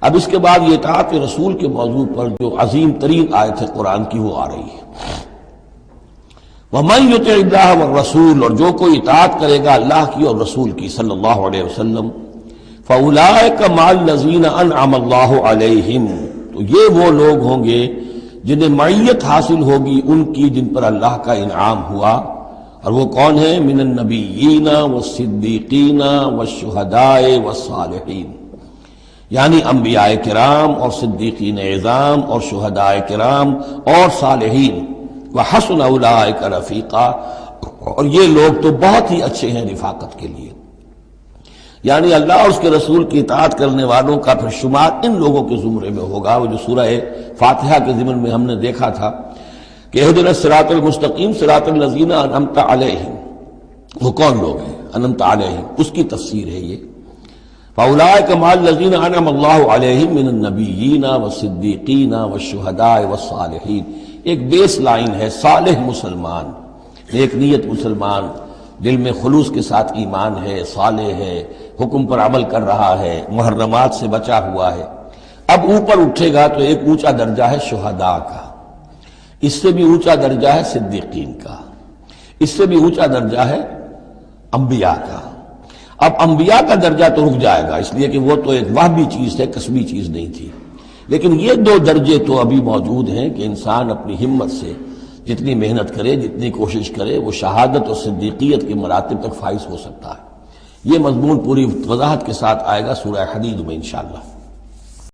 اب اس کے بعد یہ اطاعت رسول کے موضوع پر جو عظیم ترین آیت ہے قرآن کی وہ آ رہی ہے، وَمَن يُطِعِ اللَّهَ وَالرَّسُولَ، اور جو کوئی اطاعت کرے گا اللہ کی اور رسول کی صلی اللہ علیہ وسلم، فَأُولَٰئِكَ مَعَ الَّذِينَ أَنْعَمَ اللَّهُ عَلَيْهِمْ، تو یہ وہ لوگ ہوں گے جنہیں معیت حاصل ہوگی ان کی جن پر اللہ کا انعام ہوا، اور وہ کون ہیں؟ من النبیین والصدیقین والشہداء والصالحین، یعنی انبیاء کرام اور صدیقین اعظام اور شہداء کرام اور صالحین، وحسن اولئک رفیقا، اور یہ لوگ تو بہت ہی اچھے ہیں رفاقت کے لیے، یعنی اللہ اور اس کے رسول کی اطاعت کرنے والوں کا پھر شمار ان لوگوں کے زمرے میں ہوگا، وہ جو سورہ فاتحہ کے ضمن میں ہم نے دیکھا تھا کہ اہدنا الصراط المستقیم صراط الذین انعمت علیہم، وہ کون لوگ ہیں انعمت علیہم، اس کی تفسیر ہے یہ، فاولئک مع الذین انعم اللہ علیہم من النبیین والصدیقین والشہداء والصالحین، ایک بیس لائن ہے، صالح مسلمان، نیک نیت مسلمان، دل میں خلوص کے ساتھ ایمان ہے، صالح ہے، حکم پر عمل کر رہا ہے، محرمات سے بچا ہوا ہے۔ اب اوپر اٹھے گا تو ایک اونچا درجہ ہے شہداء کا، اس سے بھی اونچا درجہ ہے صدیقین کا، اس سے بھی اونچا درجہ ہے انبیاء کا۔ اب انبیاء کا درجہ تو رک جائے گا، اس لیے کہ وہ تو ایک وہبی چیز ہے، کسبی چیز نہیں تھی، لیکن یہ دو درجے تو ابھی موجود ہیں کہ انسان اپنی ہمت سے جتنی محنت کرے، جتنی کوشش کرے، وہ شہادت اور صدیقیت کے مراتب تک فائز ہو سکتا ہے۔ یہ مضمون پوری وضاحت کے ساتھ آئے گا سورہ حدید میں انشاءاللہ۔